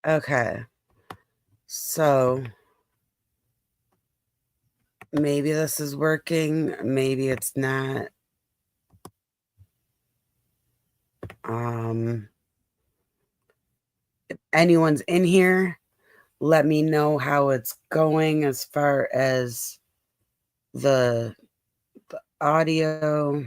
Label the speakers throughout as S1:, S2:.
S1: Okay. So maybe this is working. Maybe it's not. If anyone's in here, let me know how it's going as far as the audio.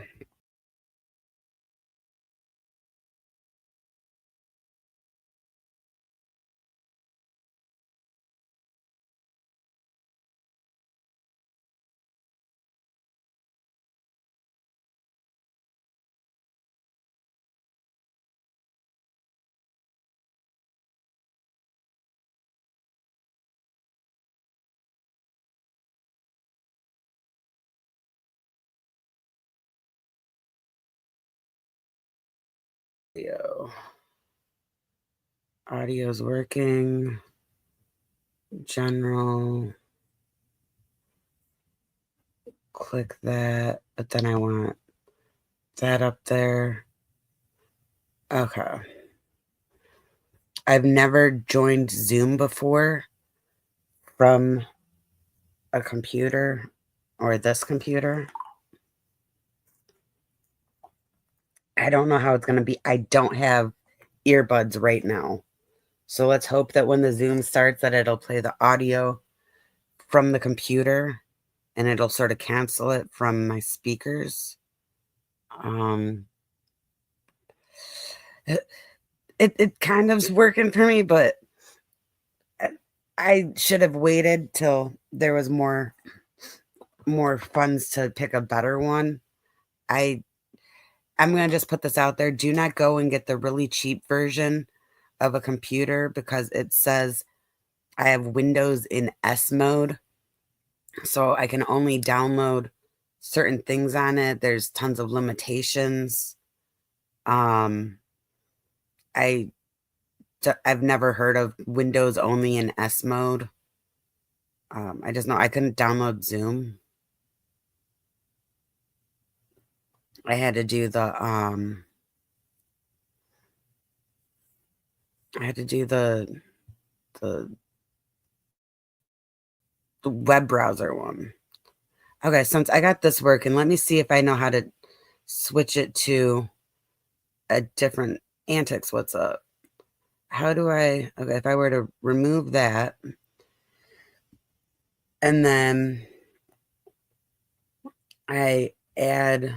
S1: Audio's working. General. Click that, but then I want that up there. Okay. I've never joined Zoom before from a computer or this computer. I don't know how it's going to be. I don't have earbuds right now. So let's hope that when the Zoom starts that it'll play the audio from the computer and it'll sort of cancel it from my speakers. It kind of's working for me, but I should have waited till there was more funds to pick a better one. I'm going to just put this out there. Do not go and get the really cheap version of a computer because it says I have Windows in S mode. So I can only download certain things on it. There's tons of limitations. I've never heard of Windows only in S mode. I just know I couldn't download Zoom. I had to do the the web browser one. Okay, since I got this working, let me see if I know how to switch it to a different antics. What's up? How do I, okay, if I were to remove that and then I add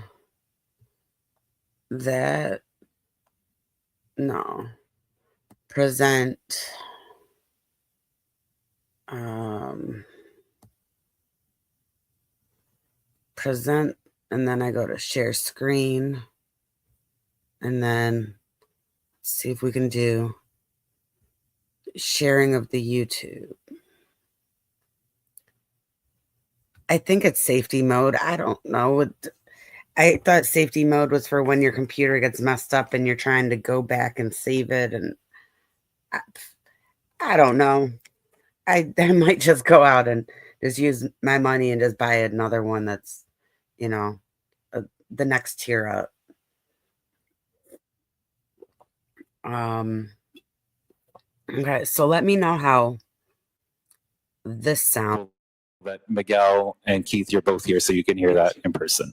S1: that, no, present, present, and then I go to share screen and then see if we can do sharing of the YouTube. I think it's safety mode. I don't know. I thought safety mode was for when your computer gets messed up and you're trying to go back and save it. And I don't know. I might just go out and just use my money and just buy another one that's, the next tier up. Okay, so let me know how this sounds.
S2: But Miguel and Keith, you're both here, so you can hear that in person.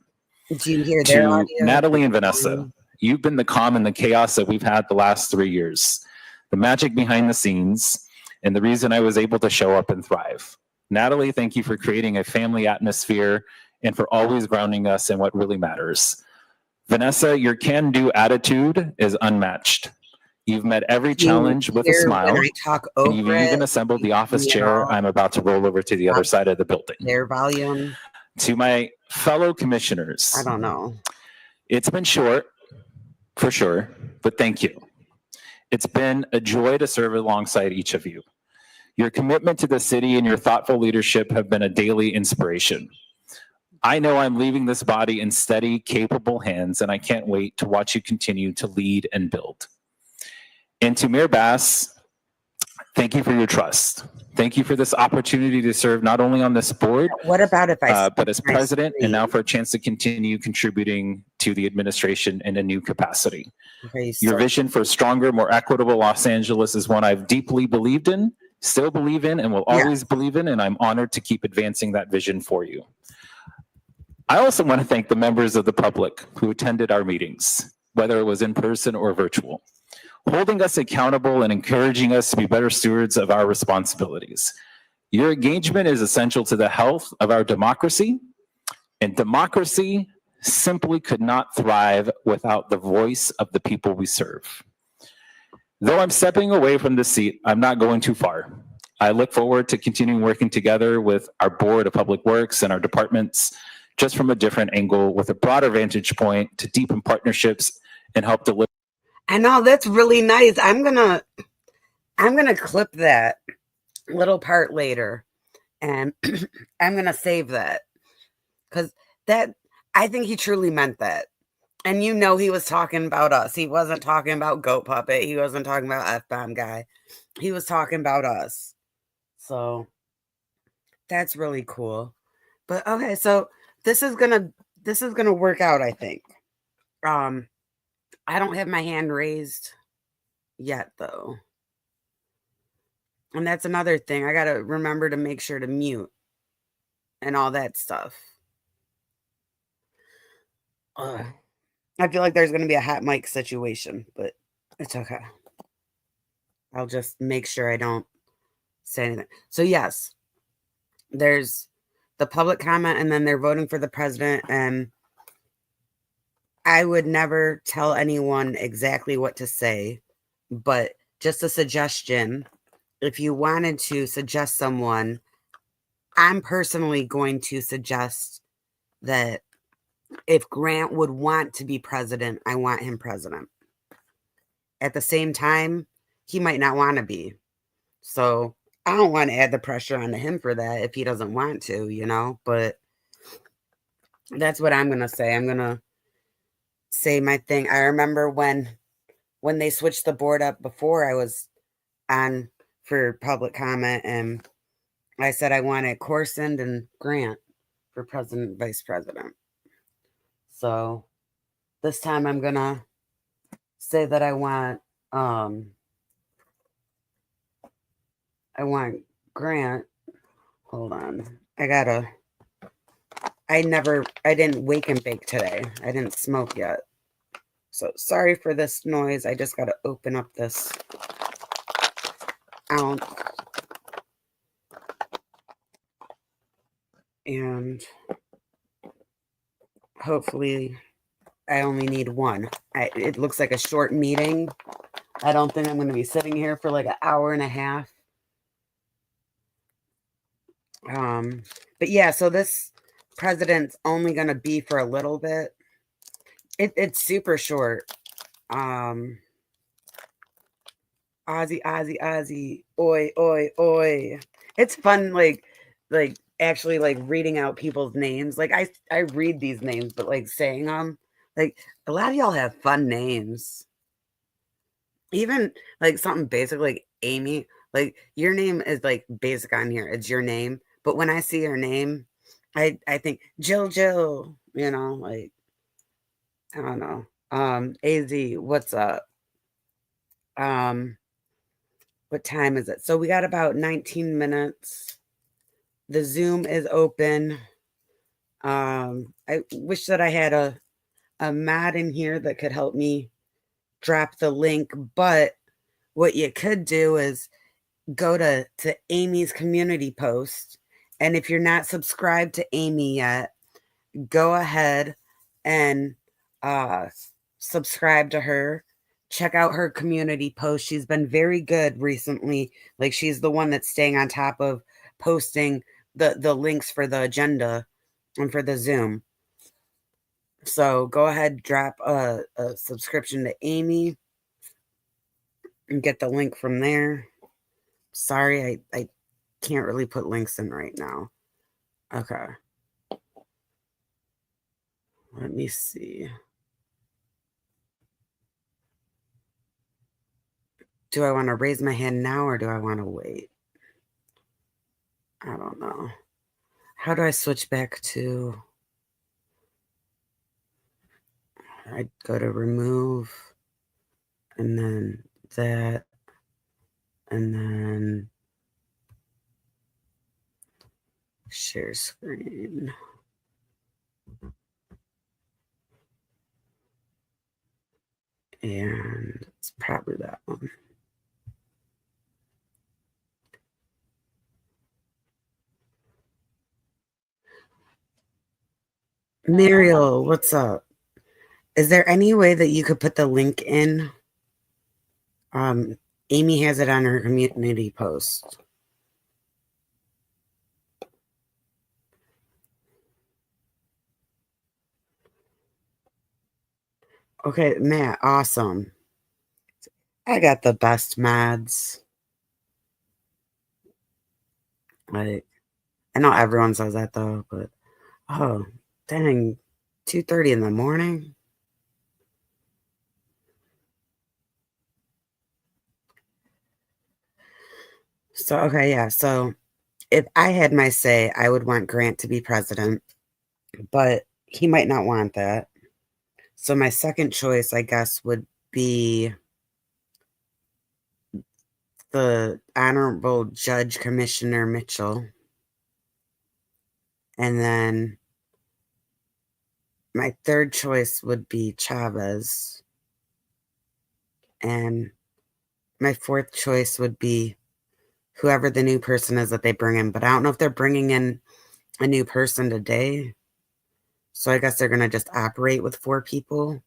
S1: Do you hear their audio?
S2: Natalie and Vanessa, you've been the calm and the chaos that we've had the last 3 years, the magic behind the scenes, and the reason I was able to show up and thrive. Natalie, thank you for creating a family atmosphere and for always grounding us in what really matters. Vanessa, your can-do attitude is unmatched. You've met every challenge with a smile, and you've even assembled the office chair I'm about to roll over to the other side of the building.
S1: Their volume.
S2: To my fellow commissioners,
S1: I don't know.
S2: It's been short, for sure, but thank you. It's been a joy to serve alongside each of you. Your commitment to the city and your thoughtful leadership have been a daily inspiration. I know I'm leaving this body in steady, capable hands, and I can't wait to watch you continue to lead and build. And to Mayor Bass, thank you for your trust. Thank you for this opportunity to serve not only on this board,
S1: what about if I
S2: but as president, and now for a chance to continue contributing to the administration in a new capacity.
S1: Okay,
S2: Your vision for a stronger, more equitable Los Angeles is one I've deeply believed in, still believe in, and will always believe in, and I'm honored to keep advancing that vision for you. I also want to thank the members of the public who attended our meetings, whether it was in person or virtual, holding us accountable and encouraging us to be better stewards of our responsibilities. Your engagement is essential to the health of our democracy, and democracy simply could not thrive without the voice of the people we serve. Though I'm stepping away from this seat, I'm not going too far. I look forward to continuing working together with our Board of Public Works and our departments, just from a different angle with a broader vantage point to deepen partnerships and help deliver.
S1: I know, that's really nice. I'm gonna clip that little part later, and I'm gonna save that, because that, I think he truly meant that. And you know, he was talking about us. He wasn't talking about Goat Puppet. He wasn't talking about F-Bomb Guy. He was talking about us. So that's really cool. But okay, so this is gonna work out, I think. I don't have my hand raised yet, though. And that's another thing. I gotta remember to make sure to mute and all that stuff. I feel like there's gonna be a hot mic situation, but it's okay. I'll just make sure I don't say anything. So yes, there's the public comment, and then they're voting for the president, and I would never tell anyone exactly what to say, but just a suggestion. If you wanted to suggest someone, I'm personally going to suggest that if Grant would want to be president, I want him president. At the same time, he might not want to be. So I don't want to add the pressure onto him for that if he doesn't want to, you know, but that's what I'm going to say. I'm going to say my thing. I remember when they switched the board up before, I was on for public comment, and I said I wanted Corsand and Grant for president, vice president. So this time I'm going to say that I want Grant. Hold on. I didn't wake and bake today. I didn't smoke yet. So sorry for this noise. I just got to open up this ounce. And hopefully I only need one. It looks like a short meeting. I don't think I'm going to be sitting here for like an hour and a half. But yeah, so this president's only going to be for a little bit. It's super short. Ozzy, oi, oi, oi. It's fun, like actually like reading out people's names. Like I read these names, but like saying them, like a lot of y'all have fun names. Even like something basic like Amy, like your name is like basic on here. It's your name. But when I see your name, I think Jill, you know, like I don't know. AZ, what's up? What time is it? So we got about 19 minutes. The Zoom is open. I wish that I had a mod in here that could help me drop the link, but what you could do is go to Amy's community post, and if you're not subscribed to Amy yet, go ahead and subscribe to her. Check out her community post. She's been very good recently. Like she's the one that's staying on top of posting the links for the agenda and for the Zoom. So go ahead, drop a subscription to Amy and get the link from there. Sorry, I can't really put links in right now. Okay. Let me see. Do I want to raise my hand now or do I want to wait? I don't know. How do I switch back to... I'd go to remove, and then that, and then share screen. And it's probably that one. Muriel, what's up? Is there any way that you could put the link in? Amy has it on her community post. Okay, Matt, awesome. I got the best mods. Like, I know everyone says that though, but oh, dang, 2:30 in the morning. So okay, yeah. So if I had my say, I would want Grant to be president, but he might not want that. So my second choice, I guess, would be the Honorable Judge Commissioner Mitchell. And then my third choice would be Chavez. And my fourth choice would be whoever the new person is that they bring in. But I don't know if they're bringing in a new person today. So I guess they're going to just operate with 4 people.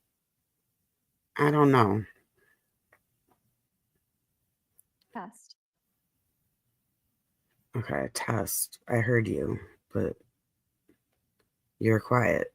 S1: I don't know.
S3: Test.
S1: Okay, test. I heard you, but you're quiet.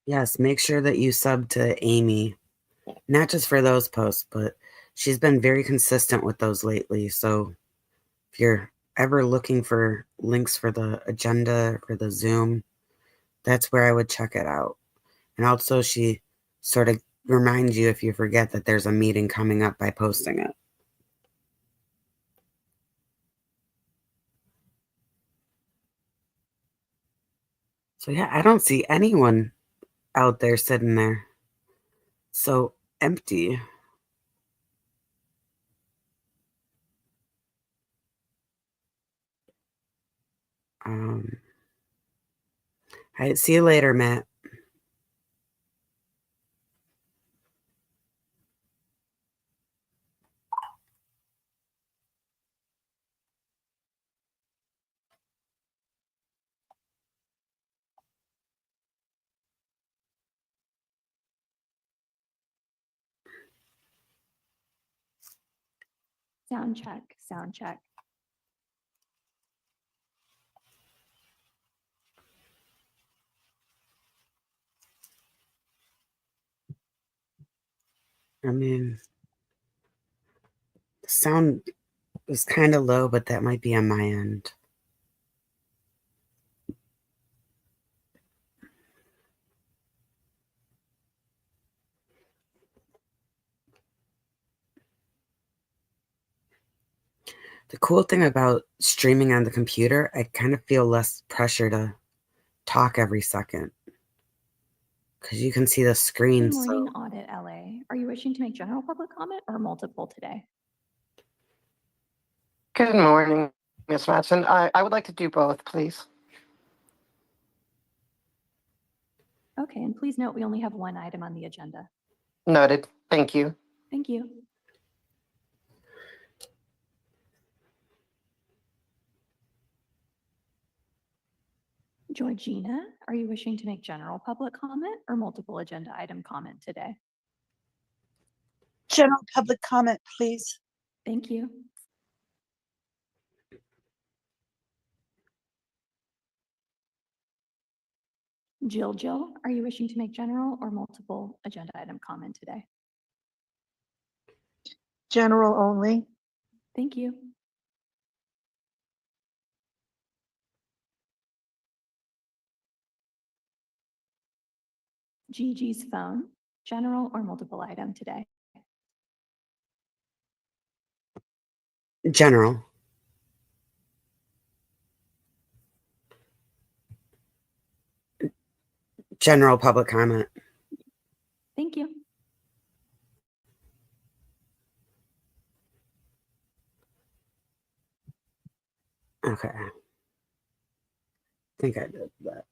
S1: Yes, make sure that you sub to Amy, not just for those posts, but she's been very consistent with those lately. So if you're ever looking for links for the agenda for the Zoom, that's where I would check it out. And also, she sort of reminds you if you forget that there's a meeting coming up by posting it. So yeah, I don't see anyone out there sitting there. So empty. All right, see you later, Matt.
S3: Sound check, sound check.
S1: I mean, the sound is kind of low, but that might be on my end. The cool thing about streaming on the computer, I kind of feel less pressure to talk every second because you can see the screen.
S3: Good morning, Audit LA. Are you wishing to make general public comment or multiple today?
S4: Good morning, Ms. Matson. I would like to do both, please.
S3: Okay, and please note we only have one item on the agenda.
S4: Noted. Thank you.
S3: Thank you. Georgina, are you wishing to make general public comment or multiple agenda item comment today?
S5: General public comment, please.
S3: Thank you. Jill, are you wishing to make general or multiple agenda item comment today?
S5: General only.
S3: Thank you. Gigi's phone, general or multiple item today?
S1: General. General public comment.
S3: Thank you.
S1: Okay. I think I did that.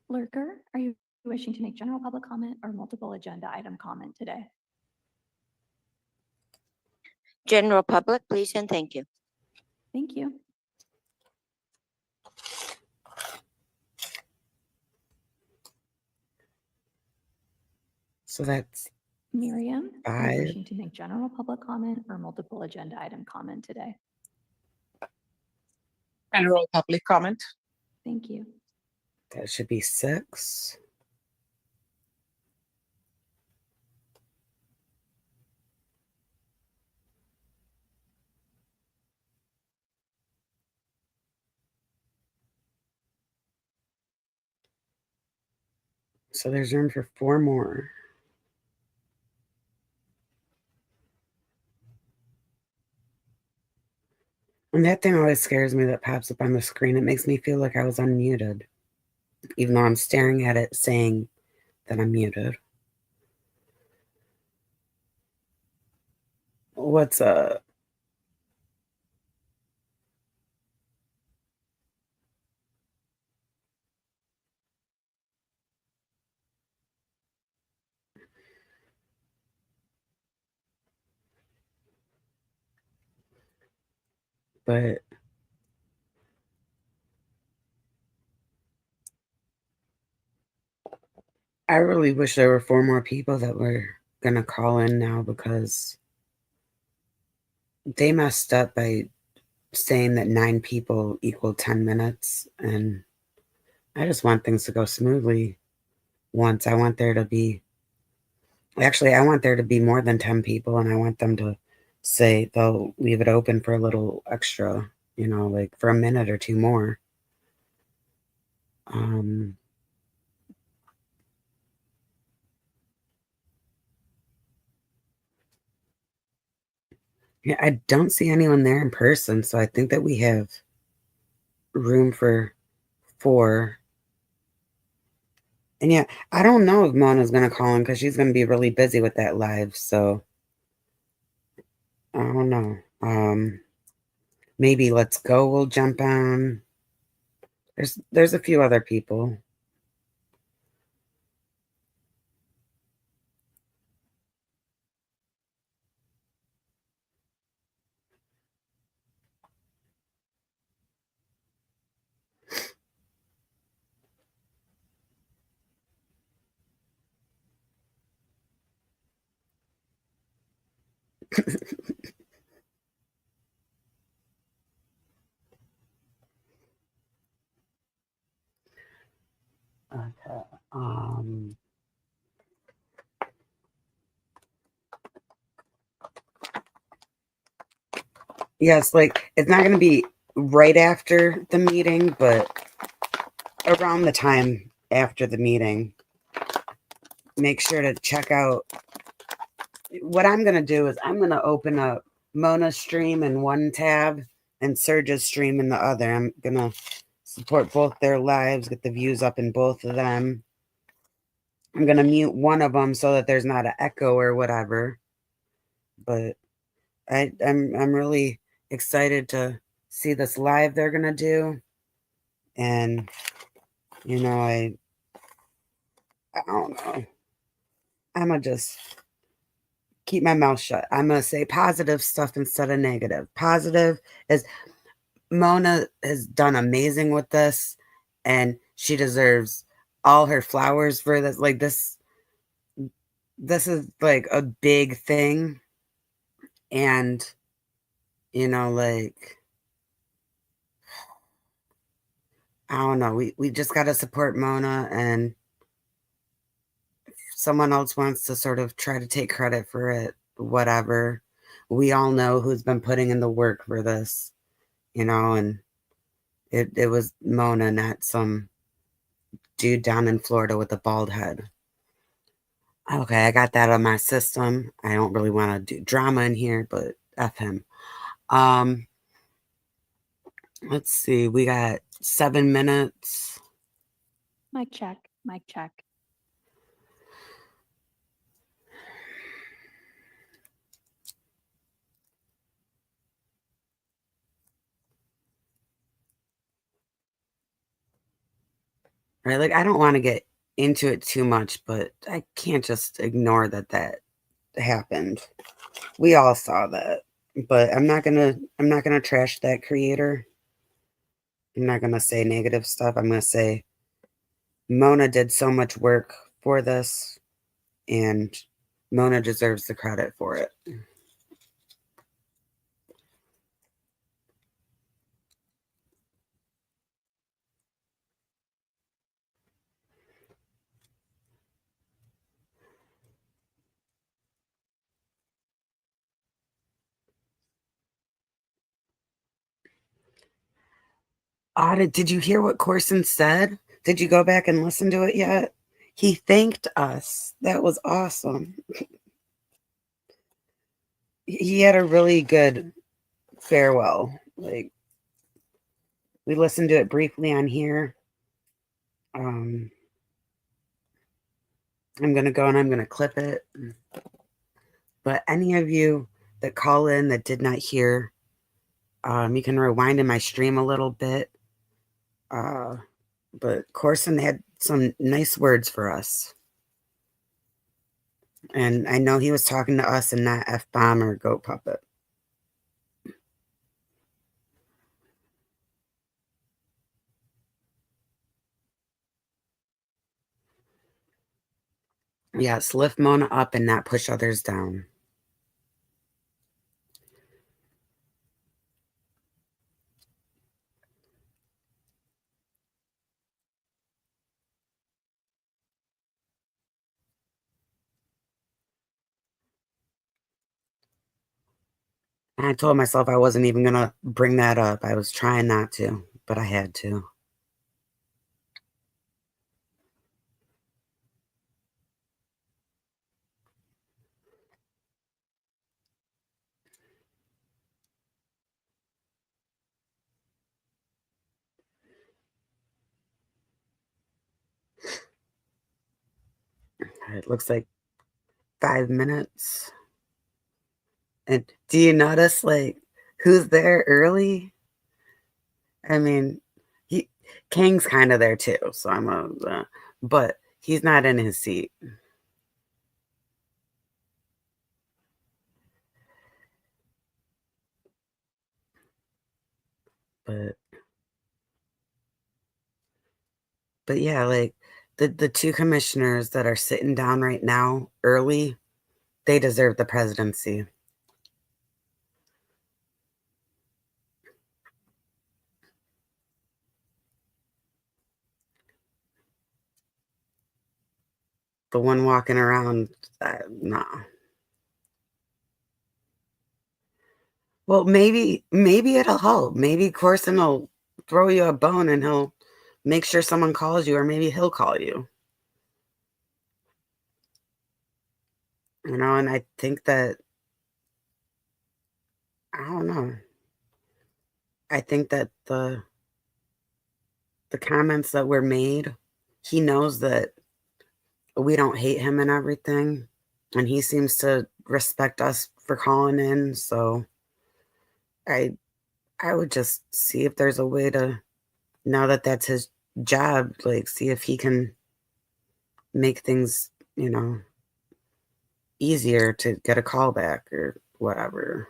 S3: Lurker, are you wishing to make general public comment or multiple agenda item comment today?
S6: General public, please, and thank you.
S3: Thank you.
S1: So that's
S3: Miriam, are you
S1: 5.
S3: wishing to make general public comment or multiple agenda item comment today?
S5: General public comment.
S3: Thank you.
S1: That should be 6. So there's room for 4 more. And that thing always scares me that pops up on the screen. It makes me feel like I was unmuted, even though I'm staring at it saying that I'm muted. What's up? But I really wish there were 4 more people that were going to call in now, because they messed up by saying that 9 people equal 10 minutes. And I just want things to go smoothly once. I want there to be, actually, I want there to be more than 10 people, and I want them to say they'll leave it open for a little extra, like for a minute or 2 more. Yeah, I don't see anyone there in person, so I think that we have room for 4. And yeah, I don't know if Mona's going to call in because she's going to be really busy with that live. So I don't know. Maybe Let's Go will jump on. There's a few other people. Okay. Yes, like it's not going to be right after the meeting, but around the time after the meeting. Make sure to check out. What I'm going to do is I'm going to open up Mona's stream in one tab and Serge's stream in the other. I'm going to support both their lives, get the views up in both of them. I'm going to mute one of them so that there's not an echo or whatever. But I'm really excited to see this live they're going to do. And, I don't know. I'm going to just keep my mouth shut. I'm going to say positive stuff instead of negative. Positive is Mona has done amazing with this, and she deserves all her flowers for this. Like this is like a big thing. And, like, I don't know. We just got to support Mona, and if someone else wants to sort of try to take credit for it, whatever. We all know who's been putting in the work for this, and it was Mona, not some dude down in Florida with a bald head. Okay, I got that on my system. I don't really want to do drama in here, but F him. Um, let's see. We got 7 minutes.
S3: Mic check, mic check.
S1: Right? Like, I don't want to get into it too much, but I can't just ignore that happened. We all saw that. But I'm not gonna trash that creator. I'm not gonna say negative stuff. I'm gonna say Mona did so much work for this, and Mona deserves the credit for it. Did you hear what Corson said? Did you go back and listen to it yet? He thanked us. That was awesome. He had a really good farewell. Like, we listened to it briefly on here. I'm gonna go and I'm gonna clip it. But any of you that call in that did not hear, you can rewind in my stream a little bit. But Corson had some nice words for us. And I know he was talking to us and not F-Bomb or Goat Puppet. Yes, lift Mona up and not push others down. And I told myself I wasn't even going to bring that up. I was trying not to, but I had to. It looks like 5 minutes. And do you notice, like, who's there early? I mean, Kang's kind of there too, so but he's not in his seat. But yeah, like the two commissioners that are sitting down right now early, they deserve the presidency. The one walking around, nah. Well, maybe it'll help. Maybe Corson will throw you a bone and he'll make sure someone calls you, or maybe he'll call you. And I think that, I don't know. I think that the comments that were made, he knows that we don't hate him and everything, and he seems to respect us for calling in. So I would just see if there's a way to, now that that's his job, like, see if he can make things, easier to get a call back or whatever.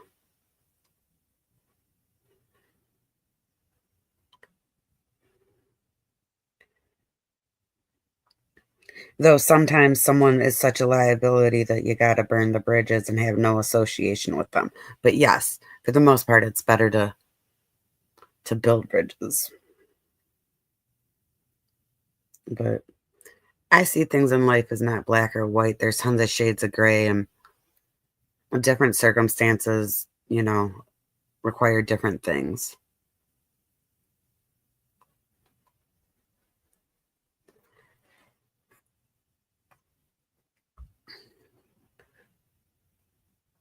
S1: Though sometimes someone is such a liability that you got to burn the bridges and have no association with them. But yes, for the most part, it's better to build bridges. But I see things in life as not black or white. There's tons of shades of gray, and different circumstances, require different things.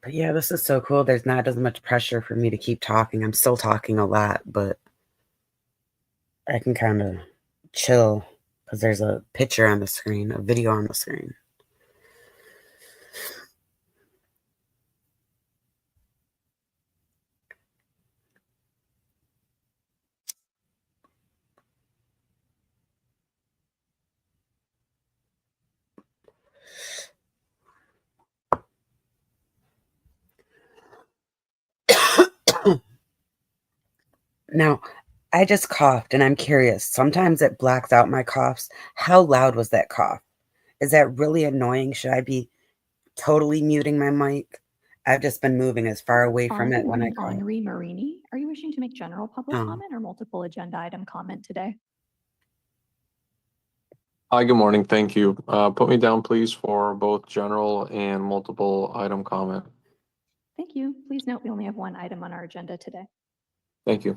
S1: But yeah, this is so cool. There's not as much pressure for me to keep talking. I'm still talking a lot, but I can kind of chill because there's a picture on the screen, a video on the screen. Now, I just coughed and I'm curious. Sometimes it blacks out my coughs. How loud was that cough? Is that really annoying? Should I be totally muting my mic? I've just been moving as far away from it
S3: Good
S1: when I
S3: morning,
S1: cough.
S3: Henri Marini. Are you wishing to make general public
S1: Oh.
S3: comment or multiple agenda item comment today?
S7: Hi, good morning. Thank you. Put me down, please, for both general and multiple item comment.
S3: Thank you. Please note we only have one item on our agenda today.
S7: Thank you.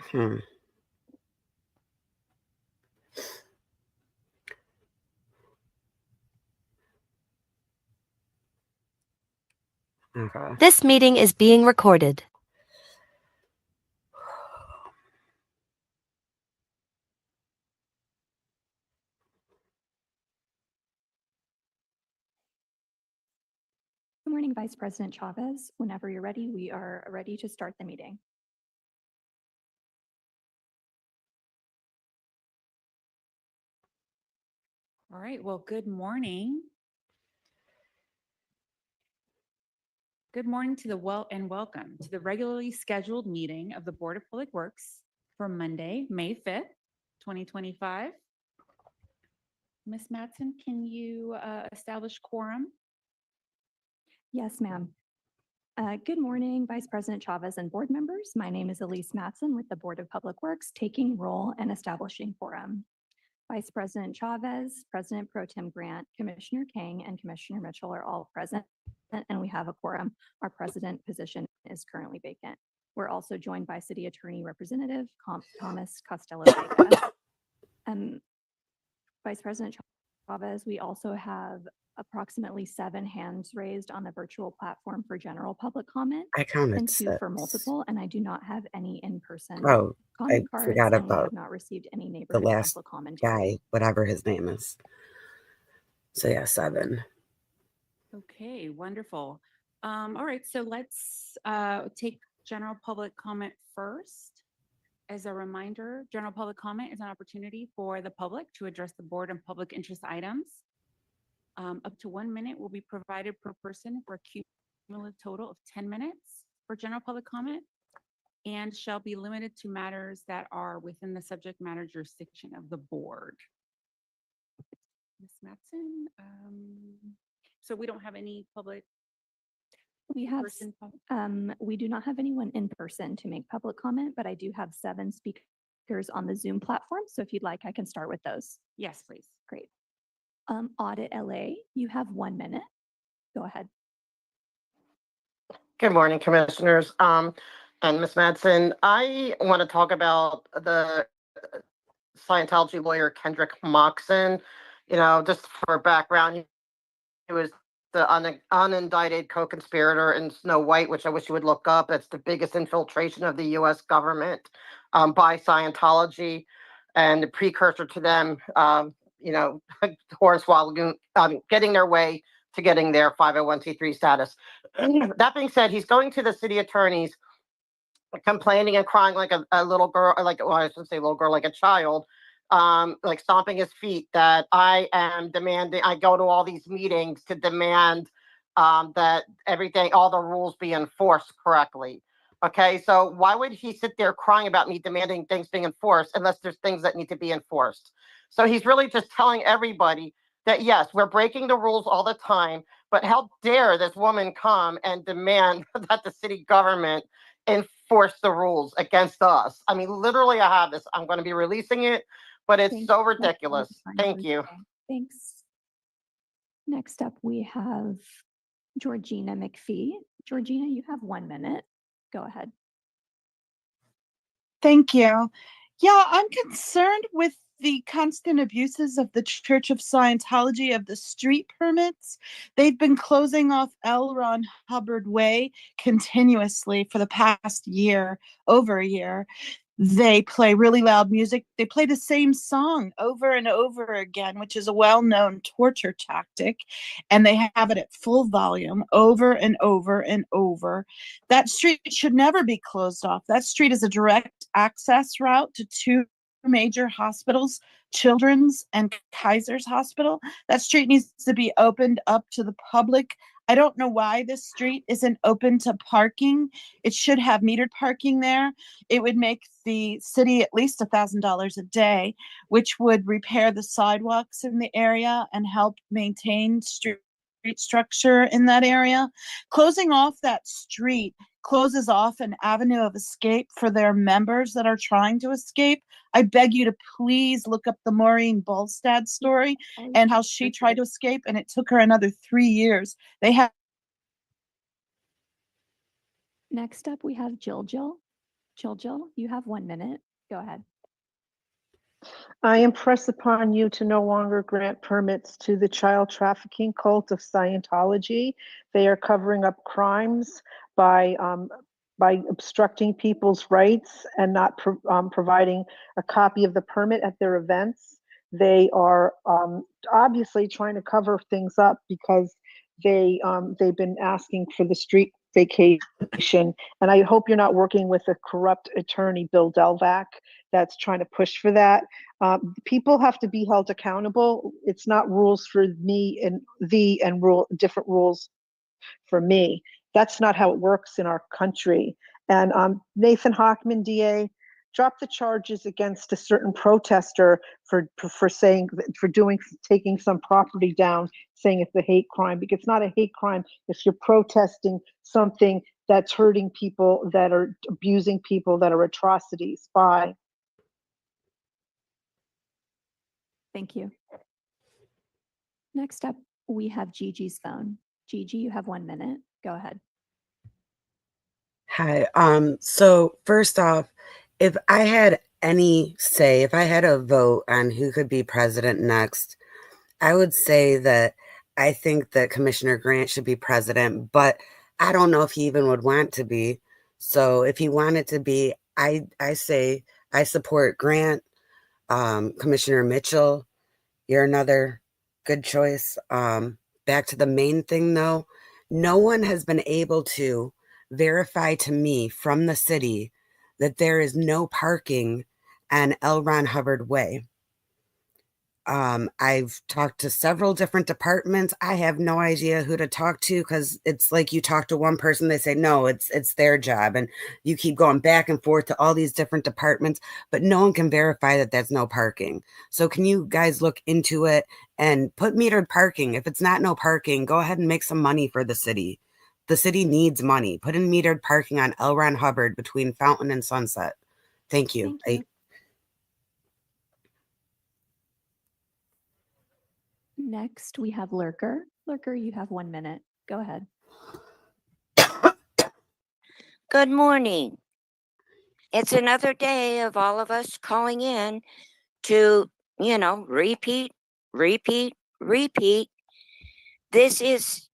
S1: Okay.
S8: This meeting is being recorded.
S3: Good morning, Vice President Chavez. Whenever you're ready, we are ready to start the meeting.
S9: All right, well, good morning. Good morning to welcome to the regularly scheduled meeting of the Board of Public Works for Monday, May 5th, 2025. Ms. Mattson, can you establish quorum?
S3: Yes, ma'am. Good morning, Vice President Chavez and board members. My name is Elise Mattson with the Board of Public Works, taking roll and establishing quorum. Vice President Chavez, President Pro Tem Grant, Commissioner Kang, and Commissioner Mitchell are all present, and we have a quorum. Our president position is currently vacant. We're also joined by City Attorney Representative Thomas Costello-Vega. Vice President Chavez, we also have approximately 7 hands raised on the virtual platform for general public comment
S1: I counted
S3: and 2 for
S1: 6.
S3: multiple, and I do not have any in-person
S1: Oh, I
S3: comment cards,
S1: forgot
S3: and we
S1: about
S3: have not received any
S1: the
S3: neighborhood
S1: last
S3: council commentary.
S1: guy, whatever his name is. So yeah, 7.
S9: Okay, wonderful. All right, so let's take general public comment first. As a reminder, general public comment is an opportunity for the public to address the board on public interest items. Up to 1 minute will be provided per person for a cumulative total of 10 minutes for general public comment, and shall be limited to matters that are within the subject matter jurisdiction of the board. Ms. Mattson, so we don't have any public.
S3: We have,
S9: person public-
S3: we do not have anyone in person to make public comment, but I do have 7 speakers on the Zoom platform. So if you'd like, I can start with those.
S9: Yes, please.
S3: Great. Audit LA, you have 1 minute. Go ahead.
S4: Good morning, commissioners. And Ms. Madsen, I want to talk about the Scientology lawyer Kendrick Moxon. Just for background, he was the unindicted co-conspirator in Snow White, which I wish you would look up. It's the biggest infiltration of the U.S. government by Scientology, and the precursor to them, Hornswoggle, getting their way to getting their 501c3 status. That being said, he's going to the city attorneys, complaining and crying like a little girl, I shouldn't say little girl, like a child, like stomping his feet, that I am demanding, I go to all these meetings to demand that all the rules be enforced correctly. Okay, so why would he sit there crying about me demanding things being enforced unless there's things that need to be enforced? So he's really just telling everybody that, yes, we're breaking the rules all the time, but how dare this woman come and demand that the city government enforce the rules against us. I mean, literally, I have this. I'm going to be releasing it, but it's
S3: Thank
S4: so
S3: you. That's all the
S4: ridiculous.
S3: time
S4: Thank
S3: for
S4: you.
S3: today. Thanks. Next up, we have Georgina McPhee. Georgina, you have 1 minute. Go ahead.
S10: Thank you. Yeah, I'm concerned with the constant abuses of the Church of Scientology of the street permits. They've been closing off L. Ron Hubbard Way continuously for the past year, over a year. They play really loud music. They play the same song over and over again, which is a well-known torture tactic, and they have it at full volume over and over and over. That street should never be closed off. That street is a direct access route to two major hospitals, Children's and Kaiser's Hospital. That street needs to be opened up to the public. I don't know why this street isn't open to parking. It should have metered parking there. It would make the city at least $1,000 a day, which would repair the sidewalks in the area and help maintain street structure in that area. Closing off that street closes off an avenue of escape for their members that are trying to escape. I beg you to please look up the Maureen Bolstad story and how she tried to escape, and it took her another 3 years. They have.
S3: Next up, we have Jill. Jill, you have 1 minute. Go ahead.
S5: I impress upon you to no longer grant permits to the child trafficking cult of Scientology. They are covering up crimes by obstructing people's rights and not providing a copy of the permit at their events. They are obviously trying to cover things up because they've been asking for the street vacation. And I hope you're not working with a corrupt attorney, Bill Delvac, that's trying to push for that. People have to be held accountable. It's not rules for me and thee and different rules for me. That's not how it works in our country. And Nathan Hochman, DA, dropped the charges against a certain protester for taking some property down, saying it's a hate crime, because it's not a hate crime if you're protesting something that's hurting people, that are abusing people, that are atrocities. Bye.
S3: Thank you. Next up, we have Gigi's phone. Gigi, you have 1 minute. Go ahead.
S1: Hi. So first off, if I had any say, if I had a vote on who could be president next, I would say that I think that Commissioner Grant should be president, but I don't know if he even would want to be. So if he wanted to be, I say I support Grant. Commissioner Mitchell, you're another good choice. Back to the main thing though, no one has been able to verify to me from the city that there is no parking on L. Ron Hubbard Way. I've talked to several different departments. I have no idea who to talk to, because it's like you talk to one person, they say, no, it's their job. And you keep going back and forth to all these different departments, but no one can verify that there's no parking. So can you guys look into it and put metered parking? If it's not no parking, go ahead and make some money for the city. The city needs money. Put in metered parking on L. Ron Hubbard between Fountain and Sunset. Thank you.
S3: Thank you. Next, we have Lurker. Lurker, you have 1 minute. Go ahead.
S6: Good morning. It's another day of all of us calling in to, repeat. This is,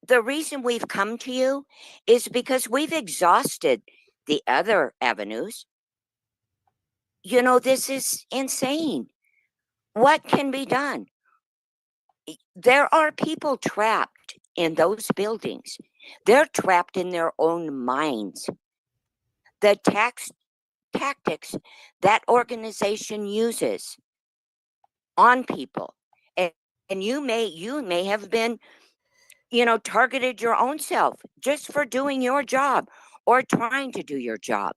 S6: the reason we've come to you is because we've exhausted the other avenues. This is insane. What can be done? There are people trapped in those buildings. They're trapped in their own minds. The tactics that organization uses on people, and you may have been, targeted your own self just for doing your job or trying to do your job.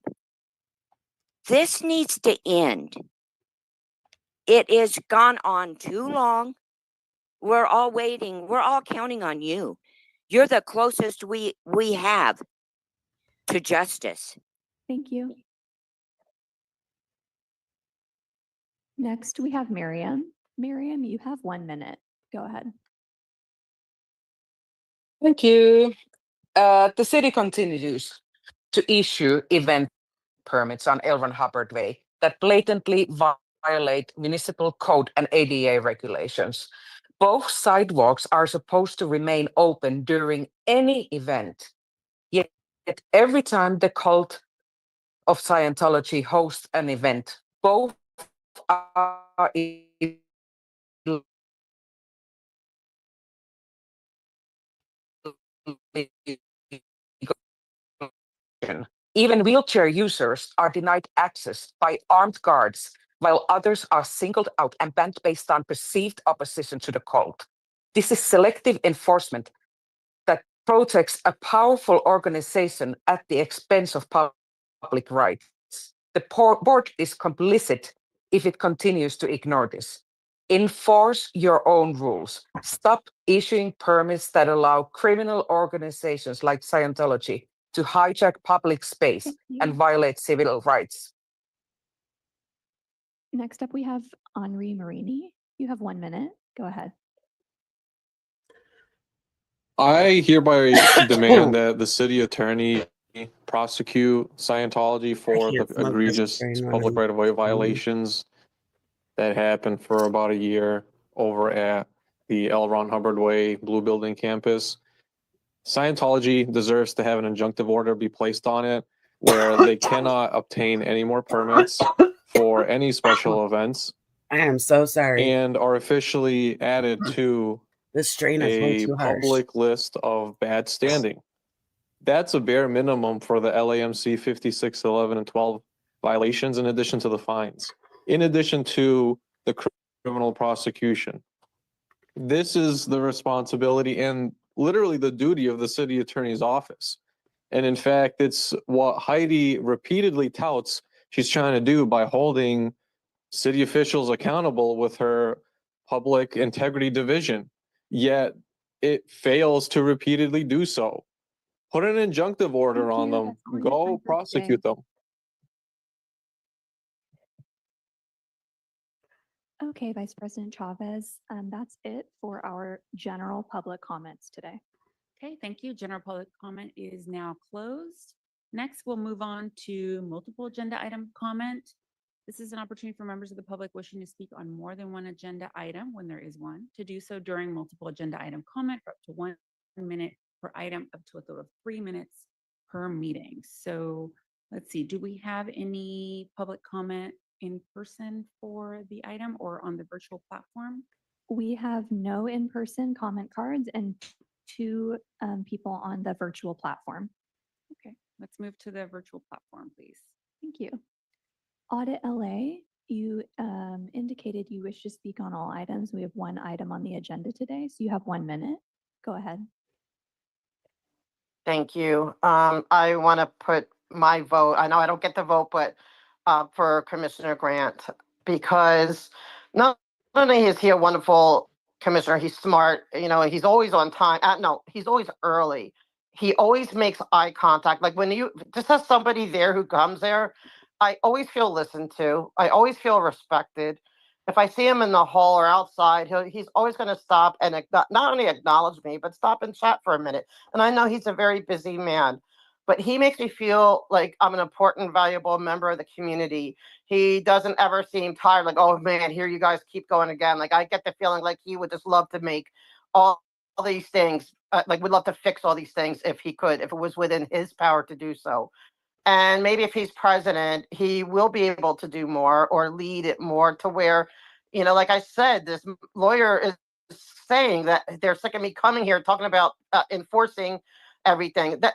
S6: This needs to end. It has gone on too long. We're all waiting. We're all counting on you. You're the closest we have to justice.
S3: Thank you. Next, we have Miriam. Miriam, you have 1 minute. Go ahead.
S11: Thank you. The city continues to issue event permits on L. Ron Hubbard Way that blatantly violate municipal code and ADA regulations. Both sidewalks are supposed to remain open during any event. Yet every time the cult of Scientology hosts an event, both are even wheelchair users are denied access by armed guards, while others are singled out and banned based on perceived opposition to the cult. This is selective enforcement that protects a powerful organization at the expense of public rights. The board is complicit if it continues to ignore this. Enforce your own rules. Stop issuing permits that allow criminal organizations like Scientology to hijack public space
S3: Thank you.
S11: and violate civil rights.
S3: Next up, we have Henri Marini. You have 1 minute. Go ahead.
S7: I hereby demand that the city attorney prosecute Scientology for
S1: can't
S7: the
S1: smoke this
S7: egregious
S1: strain when
S7: public
S1: I'm-
S7: right-of-way violations that happened for about a year over at the L. Ron Hubbard Way Blue Building campus. Scientology deserves to have an injunctive order be placed on it where they cannot obtain any more permits for any special events
S1: I am so sorry.
S7: and are officially added to
S1: This strain is way
S7: a
S1: too harsh.
S7: public list of bad standing. That's a bare minimum for the LAMC 56, 11, and 12 violations, in addition to the fines, in addition to the criminal prosecution. This is the responsibility and literally the duty of the city attorney's office. And in fact, it's what Heidi repeatedly touts she's trying to do by holding city officials accountable with her public integrity division. Yet it fails to repeatedly do so. Put an injunctive order
S3: Thank
S7: on
S3: you.
S7: them.
S3: That's all your
S7: Go
S3: time for today.
S7: prosecute them.
S3: Okay, Vice President Chavez, that's it for our general public comments today.
S9: Okay, thank you. General public comment is now closed. Next, we'll move on to multiple agenda item comment. This is an opportunity for members of the public wishing to speak on more than one agenda item when there is one, to do so during multiple agenda item comment for up to 1 minute per item, up to a total of 3 minutes per meeting. So let's see, do we have any public comment in person for the item or on the virtual platform?
S3: We have no in-person comment cards and 2 people on the virtual platform.
S9: Okay, let's move to the virtual platform, please.
S3: Thank you. Audit LA, you indicated you wish to speak on all items. We have 1 item on the agenda today, so you have 1 minute. Go ahead.
S4: Thank you. I want to put my vote, I know I don't get the vote, but for Commissioner Grant, because not only is he a wonderful commissioner, he's smart, you know, he's always on time. No, he's always early. He always makes eye contact. Like when you just have somebody there who comes there, I always feel listened to. I always feel respected. If I see him in the hall or outside, he's always going to stop and not only acknowledge me, but stop and chat for a minute. And I know he's a very busy man, but he makes me feel like I'm an important, valuable member of the community. He doesn't ever seem tired, like, oh man, here you guys keep going again. Like I get the feeling like he would just love to make all these things, like would love to fix all these things if he could, if it was within his power to do so. And maybe if he's president, he will be able to do more or lead it more to where, you know, like I said, this lawyer is saying that they're sick of me coming here talking about enforcing everything. That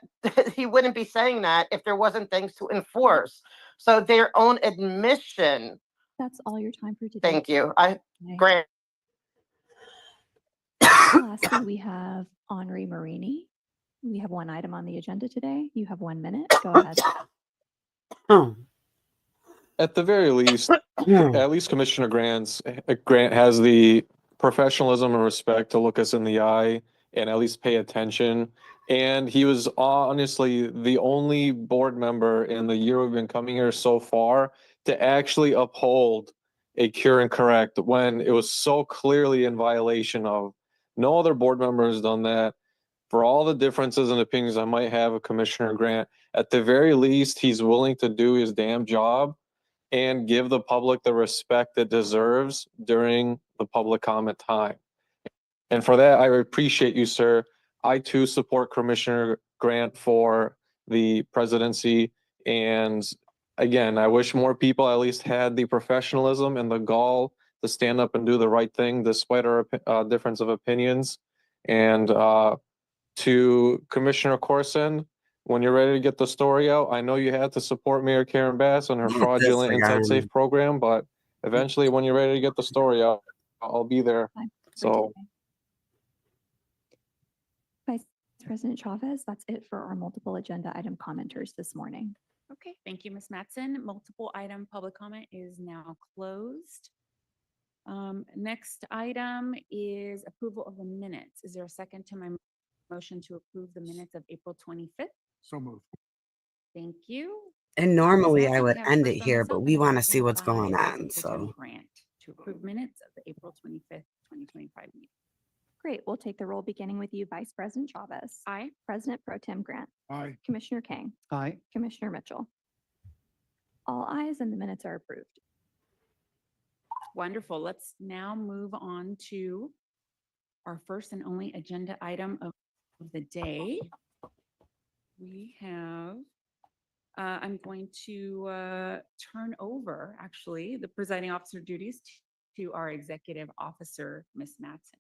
S4: he wouldn't be saying that if there wasn't things to enforce. So their own admission.
S3: That's all your time for today.
S4: Thank you.
S3: Okay.
S4: Grant.
S3: Lastly, we have Henri Marini. We have 1 item on the agenda today. You have 1 minute. Go ahead.
S7: At the very least, at least Commissioner Grant has the professionalism and respect to look us in the eye and at least pay attention. And he was honestly the only board member in the year we've been coming here so far to actually uphold a cure and correct when it was so clearly in violation of. No other board member has done that. For all the differences and opinions I might have of Commissioner Grant, at the very least, he's willing to do his damn job and give the public the respect it deserves during the public comment time. And for that, I appreciate you, sir. I too support Commissioner Grant for the presidency. And again, I wish more people at least had the professionalism and the gall to stand up and do the right thing despite our difference of opinions. And to Commissioner Corson, when you're ready to get the story out, I know you had to support Mayor Karen Bass on her fraudulent Inside Safe program, but eventually when you're ready to get the story out, I'll be there. So
S3: Vice President Chavez, that's it for our multiple agenda item commenters this morning.
S9: Okay, thank you, Ms. Mattson. Multiple item public comment is now closed. Next item is approval of the minutes. Is there a second to my motion to approve the minutes of April 25th?
S12: So moved.
S9: Thank you.
S1: And normally I
S9: Second,
S1: would
S9: we have a
S1: end
S9: first
S1: it
S9: on
S1: here,
S9: this
S1: but
S9: open
S1: we
S9: and
S1: want to
S9: second
S1: see what's
S9: by
S1: going
S9: Vice
S1: on.
S9: Pro Tem
S1: So
S9: Grant to approve minutes of the April 25th, 2025 meeting.
S3: Great, we'll take the roll beginning with you, Vice President Chavez.
S9: Aye.
S3: President Pro Tem Grant.
S12: Aye.
S3: Commissioner Kang.
S12: Aye.
S3: Commissioner Mitchell. All ayes and the minutes are approved.
S9: Wonderful. Let's now move on to our first and only agenda item of the day. We have, I'm going to turn over actually the presiding officer duties to our executive officer, Ms. Mattson.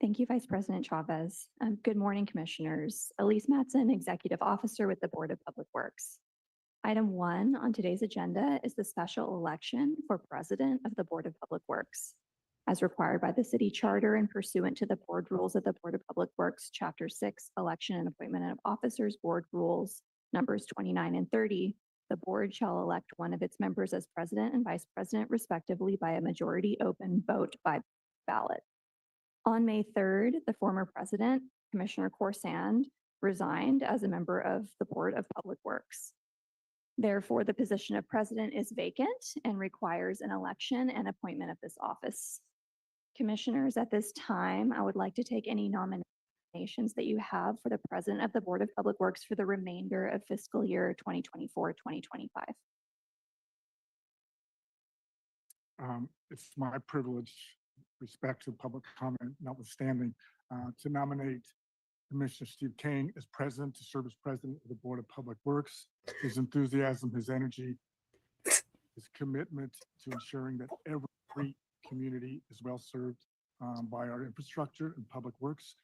S3: Thank you, Vice President Chavez. Good morning, Commissioners. Elise Mattson, Executive Officer with the Board of Public Works. Item 1 on today's agenda is the special election for President of the Board of Public Works. As required by the City Charter and pursuant to the Board Rules of the Board of Public Works, Chapter 6, Election and Appointment of Officers, Board Rules, numbers 29 and 30, the Board shall elect one of its members as President and Vice President respectively by a majority open vote by ballot. On May 3rd, the former President, Commissioner Corsand, resigned as a member of the Board of Public Works. Therefore, the position of President is vacant and requires an election and appointment of this office. Commissioners, at this time, I would like to take any nominations that you have for the President of the Board of Public Works for the remainder of fiscal year 2024-2025.
S12: It's my privilege, respect to public comment notwithstanding, to nominate Commissioner Steve King as president to serve as president of the Board of Public Works. His enthusiasm, his energy, his commitment to ensuring that every community is well served by our infrastructure and public works.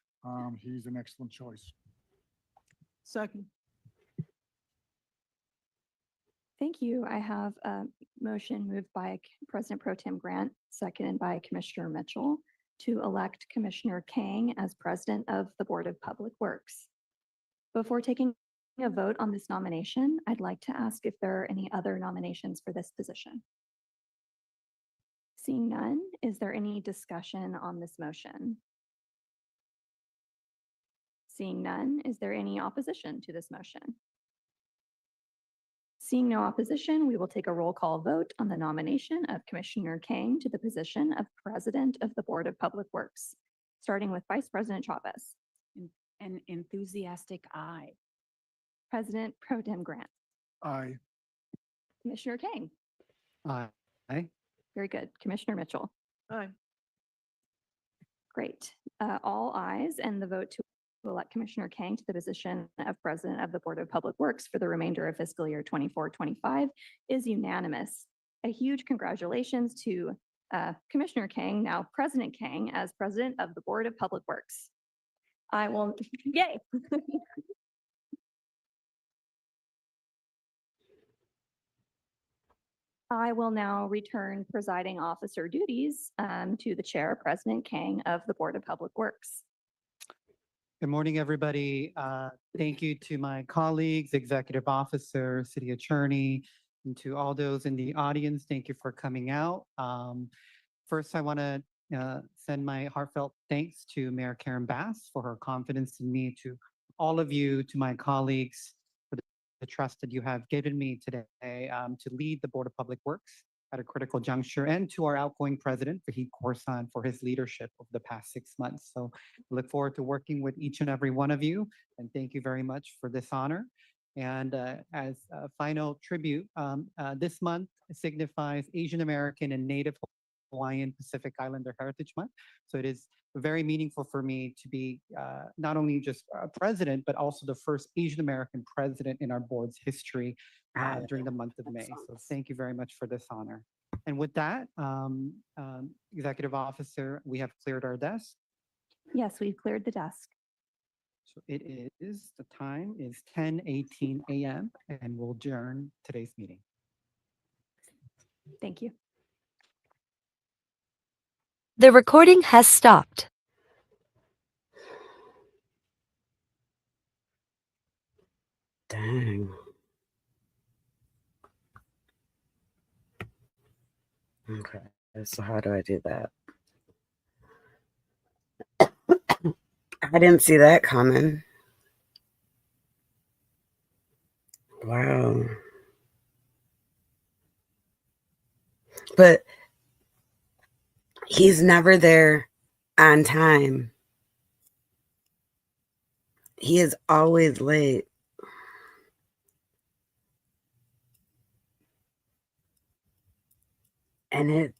S12: He's an excellent choice.
S10: Second.
S3: Thank you. I have a motion moved by President Pro Tem Grant, seconded by Commissioner Mitchell, to elect Commissioner Kang as President of the Board of Public Works. Before taking a vote on this nomination, I'd like to ask if there are any other nominations for this position. Seeing none, is there any discussion on this motion? Seeing none, is there any opposition to this motion? Seeing no opposition, we will take a roll call vote on the nomination of Commissioner Kang to the position of President of the Board of Public Works, starting with Vice President Chavez.
S9: An enthusiastic aye.
S3: President Pro Tem Grant.
S12: Aye.
S3: Commissioner Kang.
S12: Aye.
S3: Very good. Commissioner Mitchell.
S10: Aye.
S3: Great. All ayes, and the vote to elect Commissioner Kang to the position of President of the Board of Public Works for the remainder of fiscal year 24-25 is unanimous. A huge congratulations to Commissioner Kang, now President Kang, as President of the Board of Public Works. I will, yay. I will now return presiding officer duties to the Chair, President Kang of the Board of Public Works.
S13: Good morning, everybody. Thank you to my colleagues, executive officer, city attorney, and to all those in the audience. Thank you for coming out. First, I want to send my heartfelt thanks to Mayor Karen Bass for her confidence in me, to all of you, to my colleagues, for the trust that you have given me today to lead the Board of Public Works at a critical juncture, and to our outgoing president, Fahid Korsan, for his leadership over the past 6 months. So I look forward to working with each and every one of you, and thank you very much for this honor. And as a final tribute, this month signifies Asian American and Native Hawaiian Pacific Islander Heritage Month. So it is very meaningful for me to be not only just a president, but also the first Asian American president in our board's history during the month of May. So thank you very much for this honor. And with that, Executive Officer, we have cleared our desk.
S3: Yes, we've cleared the desk.
S13: So it is, the time is 10:18 a.m. and we'll adjourn today's meeting.
S3: Thank you.
S8: The recording has stopped.
S1: Dang. Okay, so how do I do that? I didn't see that coming. Wow. But he's never there on time. He is always late. And it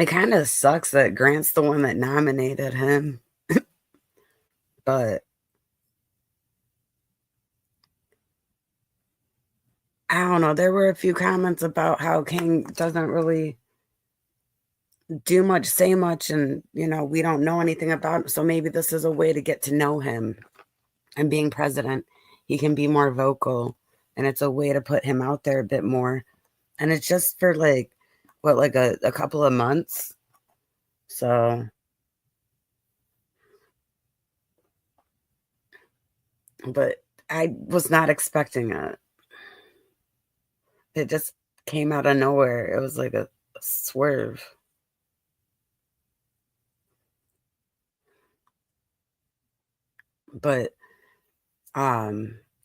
S1: kind of sucks that Grant's the one that nominated him. But I don't know. There were a few comments about how King doesn't really do much, say much, and, you know, we don't know anything about him. So maybe this is a way to get to know him. And being president, he can be more vocal, and it's a way to put him out there a bit more. And it's just for like, what, like a couple of months? So but I was not expecting it. It just came out of nowhere. It was like a swerve. But let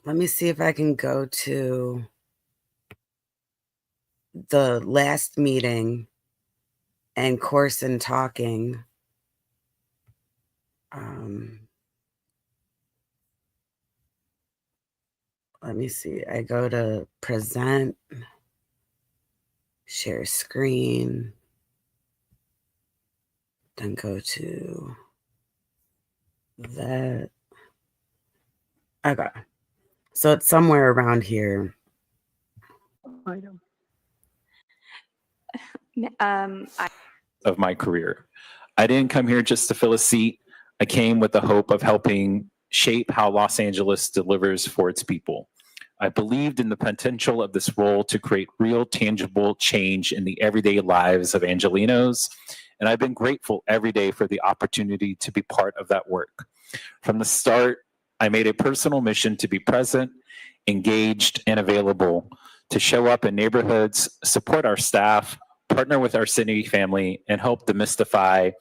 S1: me see if I can go to the last meeting and Corson talking. Let me see. I go to present, share screen, then go to that. Okay. So it's somewhere around here.
S2: Of my career. I didn't come here just to fill a seat. I came with the hope of helping shape how Los Angeles delivers for its people. I believed in the potential of this role to create real, tangible change in the everyday lives of Angelenos, and I've been grateful every day for the opportunity to be part of that work. From the start, I made a personal mission to be present, engaged, and available, to show up in neighborhoods, support our staff, partner with our city family, and help demystify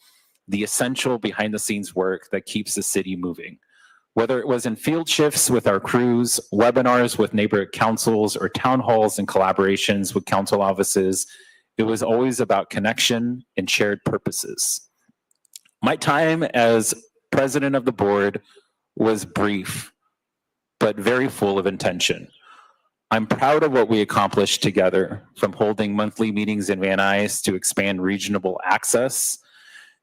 S2: the essential behind-the-scenes work that keeps the city moving. Whether it was in field shifts with our crews, webinars with neighborhood councils, or town halls and collaborations with council offices, it was always about connection and shared purposes. My time as president of the board was brief, but very full of intention. I'm proud of what we accomplished together, from holding monthly meetings in Van Nuys to expand regional access,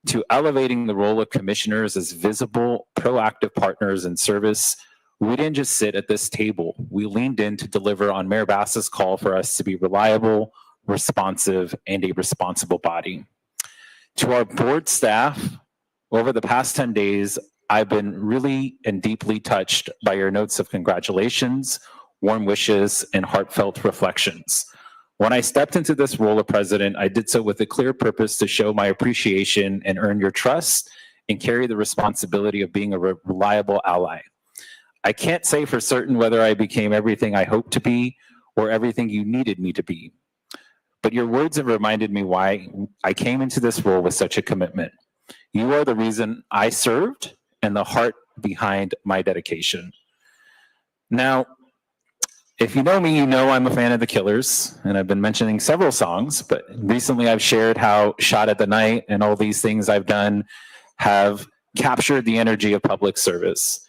S2: to elevating the role of commissioners as visible, proactive partners in service. We didn't just sit at this table. We leaned in to deliver on Mayor Bass's call for us to be reliable, responsive, and a responsible body. To our board staff, over the past 10 days, I've been really and deeply touched by your notes of congratulations, warm wishes, and heartfelt reflections. When I stepped into this role of president, I did so with a clear purpose to show my appreciation and earn your trust and carry the responsibility of being a reliable ally. I can't say for certain whether I became everything I hoped to be or everything you needed me to be, but your words have reminded me why I came into this role with such a commitment. You are the reason I served and the heart behind my dedication. Now, if you know me, you know I'm a fan of the Killers, and I've been mentioning several songs, but recently I've shared how Shot at the Night and all these things I've done have captured the energy of public service.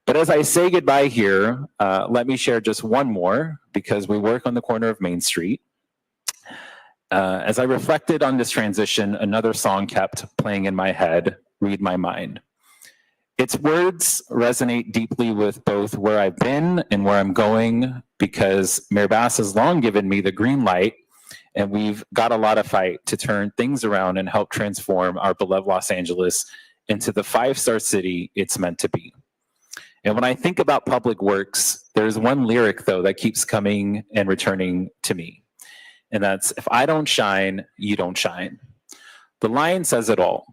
S2: But as I say goodbye here, let me share just one more, because we work on the corner of Main Street. As I reflected on this transition, another song kept playing in my head, Read My Mind. Its words resonate deeply with both where I've been and where I'm going, because Mayor Bass has long given me the green light, and we've got a lot of fight to turn things around and help transform our beloved Los Angeles into the 5-star city it's meant to be. And when I think about public works, there's one lyric, though, that keeps coming and returning to me. And that's, if I don't shine, you don't shine. The line says it all.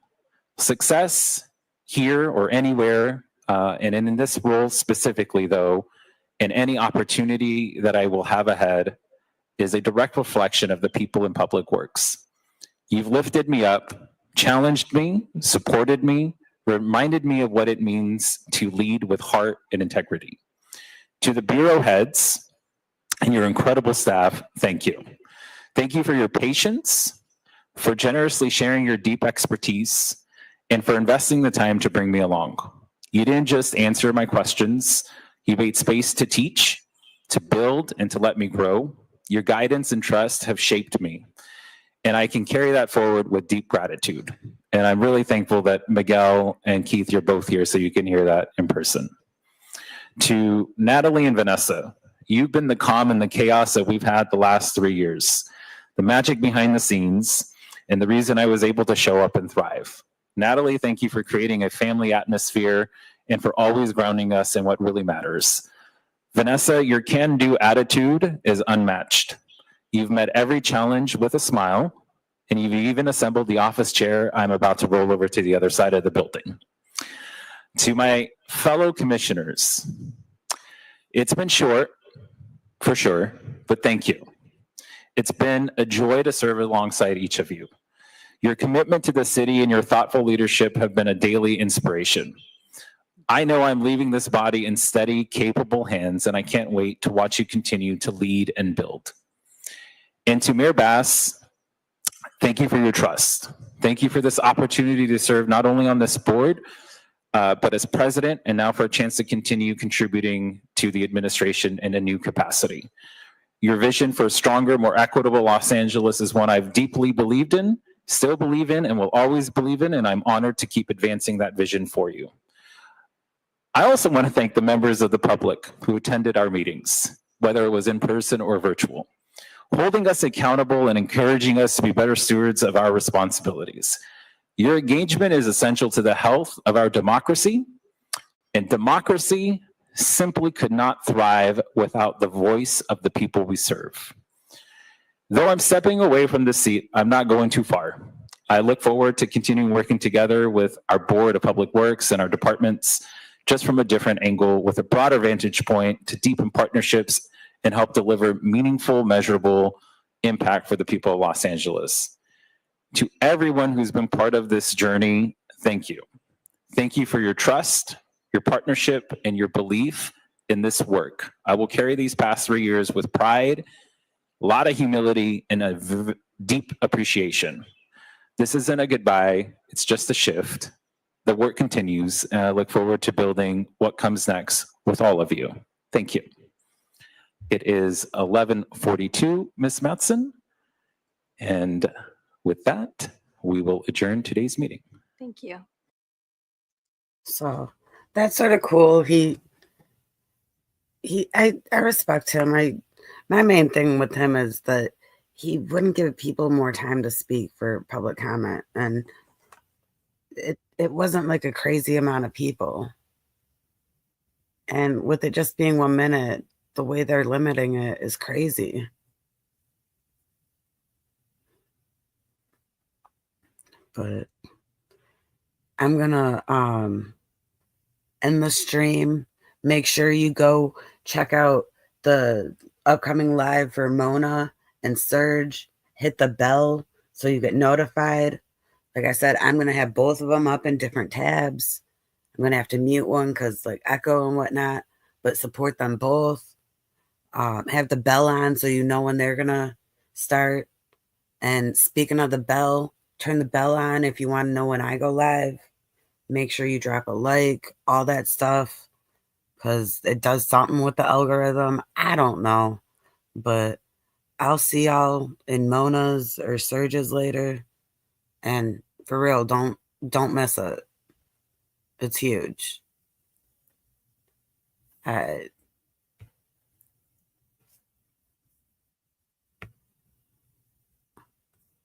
S2: Success here or anywhere, and in this role specifically, though, and any opportunity that I will have ahead is a direct reflection of the people in public works. You've lifted me up, challenged me, supported me, reminded me of what it means to lead with heart and integrity. To the bureau heads and your incredible staff, thank you. Thank you for your patience, for generously sharing your deep expertise, and for investing the time to bring me along. You didn't just answer my questions. You made space to teach, to build, and to let me grow. Your guidance and trust have shaped me, and I can carry that forward with deep gratitude. And I'm really thankful that Miguel and Keith, you're both here so you can hear that in person. To Natalie and Vanessa, you've been the calm and the chaos that we've had the last 3 years, the magic behind the scenes, and the reason I was able to show up and thrive. Natalie, thank you for creating a family atmosphere and for always grounding us in what really matters. Vanessa, your can-do attitude is unmatched. You've met every challenge with a smile, and you've even assembled the office chair I'm about to roll over to the other side of the building. To my fellow commissioners, it's been short, for sure, but thank you. It's been a joy to serve alongside each of you. Your commitment to the city and your thoughtful leadership have been a daily inspiration. I know I'm leaving this body in steady, capable hands, and I can't wait to watch you continue to lead and build. And to Mayor Bass, thank you for your trust. Thank you for this opportunity to serve not only on this board, but as president, and now for a chance to continue contributing to the administration in a new capacity. Your vision for a stronger, more equitable Los Angeles is one I've deeply believed in, still believe in, and will always believe in, and I'm honored to keep advancing that vision for you. I also want to thank the members of the public who attended our meetings, whether it was in person or virtual, holding us accountable and encouraging us to be better stewards of our responsibilities. Your engagement is essential to the health of our democracy, and democracy simply could not thrive without the voice of the people we serve. Though I'm stepping away from this seat, I'm not going too far. I look forward to continuing working together with our Board of Public Works and our departments, just from a different angle, with a broader vantage point to deepen partnerships and help deliver meaningful, measurable impact for the people of Los Angeles. To everyone who's been part of this journey, thank you. Thank you for your trust, your partnership, and your belief in this work. I will carry these past 3 years with pride, a lot of humility, and a deep appreciation. This isn't a goodbye, it's just a shift. The work continues, and I look forward to building what comes next with all of you. Thank you. It is 11:42, Ms. Matson. And with that, we will adjourn today's meeting.
S3: Thank you.
S1: So that's sort of cool. I respect him. My main thing with him is that he wouldn't give people more time to speak for public comment, and it wasn't like a crazy amount of people. And with it just being 1 minute, the way they're limiting it is crazy. But I'm gonna end the stream. Make sure you go check out the upcoming live for Mona and Serge hit the bell so you get notified. Like I said, I'm going to have both of them up in different tabs. I'm going to have to mute one because like echo and whatnot, but support them both. Have the bell on so you know when they're going to start. And speaking of the bell, turn the bell on if you want to know when I go live. Make sure you drop a like, all that stuff, because it does something with the algorithm. I don't know, but I'll see y'all in Mona's or Surge's later. And for real, don't miss it. It's huge. All right.